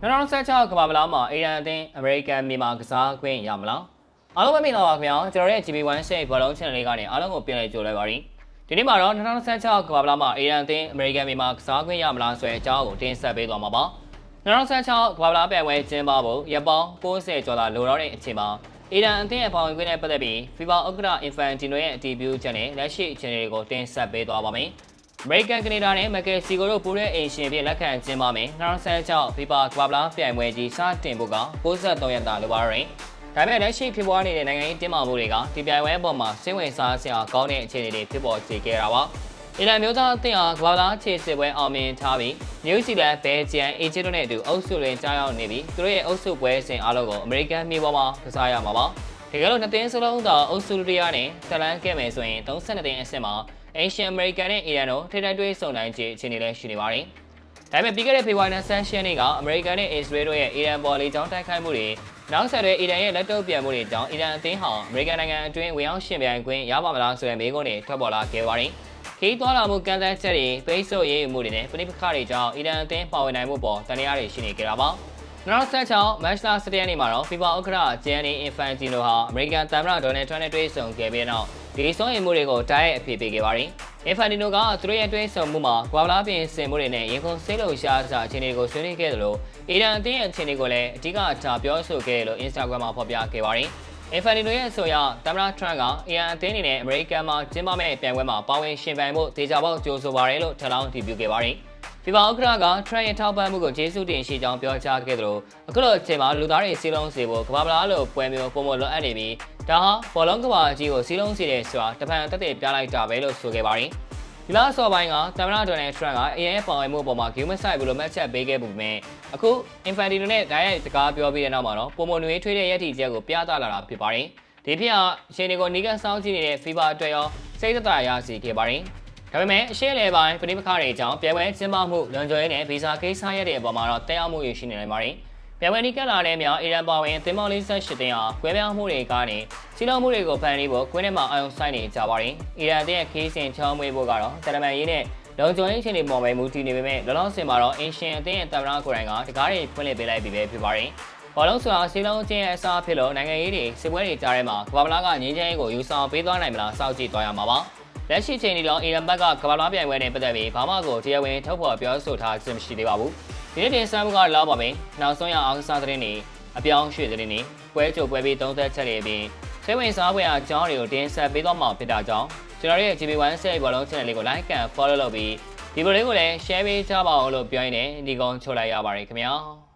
2016ကမ္ဘာ့ဖလားမှာအီရန်အသင်းအမေရိကန်မြန်မာကစားခွင့်ရမလားအားလုံးပဲမင်္ဂလာပါခင်ဗျာကျွန်တော်ရဲ့ GB1 Share ဘောလုံး channel လေးကနေအားလုံးကိုပြန်လည်ကြိုဆိုလိုက်ပါရစေဒီနေ့မှာတော့2016ကမ္ဘာ့ဖလားမှာအီရန်အသင်းအမေရိကန်မြန်မာကစားခွင့်ရမလားဆိုတဲ့အကြောင်းကိုတင်ဆက်ပေးသွားမှာပါ2016ကမ္ဘာ့ဖလားပြိုင်ပွဲကျင်းပဖို့ရက်ပေါင်း60ကျော်သာလိုတော့တဲ့အချိန်မှာအီရန်အသင်းအပေါင်းအခွင့်နဲ့ပတ်သက်ပြီး FIFA ဥက္ကဋ္ဌ Infantino ရဲ့အတည်ပြုချက်နဲ့လက်ရှိအခြေအနေတွေကိုတင်ဆက်ပေးသွားပါမယ်အမေရိကန်ကနေဒါနဲ့မက်ကယ်ဆီကိုတို့ပူးတဲ့အိမ်ရှင်ဖြစ်လက်ခံကျင်းပမယ်2016 FIFA ကမ္ဘာ့ဖလားပြိုင်ပွဲကြီးစတင်ဖို့က63ရက်တာလိုပါရယ်ဒါပေမဲ့လက်ရှိဖြစ်ပွားနေတဲ့နိုင်ငံရေးတင်းမာမှုတွေကဒီပြိုင်ပွဲအပေါ်မှာစိတ်ဝင်စားစရာကောင်းတဲ့အခြေအနေတွေဖြစ်ပေါ်စေခဲ့တာပါအီရန်မျိုးသားအသင်းဟာကမ္ဘာ့ဖလားခြေစစ်ပွဲအောင်မြင်ထားပြီးနယူးဇီလန်၊ဘယ်ဂျီယံ၊အီဂျစ်တို့နဲ့အတူအုပ်စုတွင်ကြားရောက်နေပြီးသူတို့ရဲ့အုပ်စုပွဲစဉ်အားလုံးကိုအမေရိကန်မြေပေါ်မှာကစားရမှာပါတကယ်လို့နှစ်သင်းစလုံးသာအုပ်စုဒုတိယနဲ့တက်လန်းခဲ့မယ်ဆိုရင်32သင်းအဆင့်မှာAsian American နဲ့ Iran တို့ထိတိုက်တွေ့ဆုံနိုင်ခြေအခြေအနေလည်းရှိနေပါတယ်။ဒါပေမဲ့ပြီးခဲ့တဲ့ဖေဖော်ဝါရီလ20ရက်နေ့က American နဲ့ Israel တို့ရဲ့ Iran ပေါ်လေကြောင်းတိုက်ခိုက်မှုတွေနောက်ဆက်တွဲ Iran ရဲ့လက်တုပ်ပြန်မှုတွေကြောင့် Iran အသင်းဟာ American နိုင်ငံအတွင်းဝင်ရောက်ရှင်ပြိုင်ခွင့်ရပါမလားဆိုတဲ့မေးခွန်းတွေထွက်ပေါ်လာခဲ့ပါတယ်။ခီးသွားလာမှုကန့်သတ်ချက်တွေပိတ်ဆို့ရေးယူမှုတွေနဲ့ပဋိပက္ခတွေကြောင့် Iran အသင်းပါဝင်နိုင်မှုပေါ်တန်တရားတွေရှိနေကြတာပါ။2016 March 17ရက်နေ့မှာတော့ FIFA ဥက္ကဋ္ဌ Gianni Infantino ဟာ American သမ္မတ Donald Trump နဲ့တွေ့ဆုံခဲ့ပြီးနောက်ဒီဆုံးရင်မှုတွေကိုတိုက်ရိုက်အပြေပေးခဲ့ပါတယ်။ Infantino ကသူတို့ရဲ့တွေ့ဆုံမှုမှာကမ္ဘာ့ဖလားပြင်ဆင်မှုတွေနဲ့ရင်ခုန်စိတ်လှုပ်ရှားစရာအခြေအနေကိုဆွေးနွေးခဲ့သလိုအီရန်အသင်းရဲ့အခြေအနေကိုလည်းအဓိကထားပြောဆိုခဲ့လို့ Instagram မှာဖော်ပြခဲ့ပါတယ်။ Infantino ရဲ့အဆိုအရသမ္မတ Trump ကအီရန်အသင်းအနေနဲ့ American မှာကျင်းပမယ့်ပြိုင်ပွဲမှာပါဝင်ရှင်ပြိုင်ဖို့ဒေသပေါက်ကြိုးဆိုပါတယ်လို့ထပ်လောင်းတည်ပြုခဲ့ပါတယ်။ FIFA ဥက္ကဋ္ဌက Trump ရဲ့ထောက်ပံ့မှုကိုကျေးဇူးတင်ရှိကြောင်းပြောကြားခဲ့သလိုအခုလိုအချိန်မှာလူသားတွေစီးလုံးစေဖို့ကမ္ဘာ့ဖလားလိုပွဲမျိုးပုံမလိုအပ်နေပြီးဒါဟာဘောလုံးကမ္ဘာကြီးကိုစီးလုံးစေတယ်ဆိုတာတပံတက်တဲ့ပြလိုက်တာပဲလို့ဆိုခဲ့ပါတယ်။ဒီလအစောပိုင်းကသမ္မတ Donald Trump ကအရင်ရဲ့ပေါင်ဝဲမှုအပေါ်မှာဂိမ်းမဆိုင်ဘူးလို့မှတ်ချက်ပေးခဲ့ပေမဲ့အခု Infantino နဲ့ဓာတ်ရိုက်စကားပြောပြီးတဲ့နောက်မှာတော့ပုံမနွေးထွေးတဲ့ရည်တည်ချက်ကိုပြသလာတာဖြစ်ပါတယ်။ဒီဖြစ်ဟာအချိန်တွေကိုနီးကပ်စောင့်ကြည့်နေတဲ့ FIFA အတွက်ရောစိတ်သက်သာရစေခဲ့ပါတယ်။ဒါပေမဲ့အရှေ့လေပိုင်းပဋိပက္ခတွေကြောင့်ပြိုင်ပွဲကျင်းပမှုလွန်ကျွဲနဲ့ဗီဇာကိစ္စရပ်တွေအပေါ်မှာတော့တက်ရောက်မှုရှိနေနိုင်ပါတယ်။ပြိုင်ပွဲနီးကပ်လာတဲ့မြောက်အီရန်ပါဝင်သင်းပေါင်း48တင်းဟာကွဲပြားမှုတွေကနေစီးလုံးမှုတွေကိုဖန်တီးဖို့ကွင်းထဲမှာအာရုံစိုက်နေကြပါတယ်။အီရန်အသင်းရဲ့ခီးစဉ်ချောင်းမွေးဖို့ကတော့တရမန်ရေးနဲ့လုံခြုံရေးအခြေအနေပေါ်မှာမူတည်နေပေမဲ့လောလောဆယ်မှာတော့အင်ရှင်အသင်းရဲ့သမ္မတကိုယ်တိုင်ကတကားတွေဖွင့်လှစ်ပေးလိုက်ပြီးပဲဖြစ်ပါတယ်။ဘောလုံးဆိုတာစီးလုံးချင်းအစားဖြစ်လို့နိုင်ငံရေးတွေစစ်ပွဲတွေကြားထဲမှာကမ္ဘာ့ဖလားကငြင်းချမ်းရေးကိုယူဆောင်ပေးသွားနိုင်မလားစောင့်ကြည့်သွားရမှာပါ။လက်ရှိချိန်ဒီတော့အီရန်ဘက်ကကမ္ဘာ့ဖလားပြိုင်ပွဲနဲ့ပတ်သက်ပြီးဘာမှကိုတရားဝင်ထုတ်ဖော်ပြောဆိုထားခြင်းမရှိသေးပါဘူး။ဒီနေ့တင်ဆက်မှုကလောက်ပါမယ်။နောက်ဆုံးရအောင်စားသတင်းတွေအပြောင်းရွှေ့သတင်းတွေပွဲကြိုပွဲပြီးသုံးသက်ချက်တွေအပြင်စိတ်ဝင်စားဖွယ်အကြောင်းတွေကိုတင်ဆက်ပေးသွားမှာဖြစ်တာကြောင့်ကျွန်တော်ရဲ့ GB1 Share ဘောလုံး channel လေးကို like and follow လုပ်ပြီးဒီဗီဒီယိုလေးကိုလည်း share ပေးကြပါဦးလို့ပြောရင်းနဲ့ဒီကောင်ချုပ်လိုက်ရပါတယ်ခင်ဗျာ။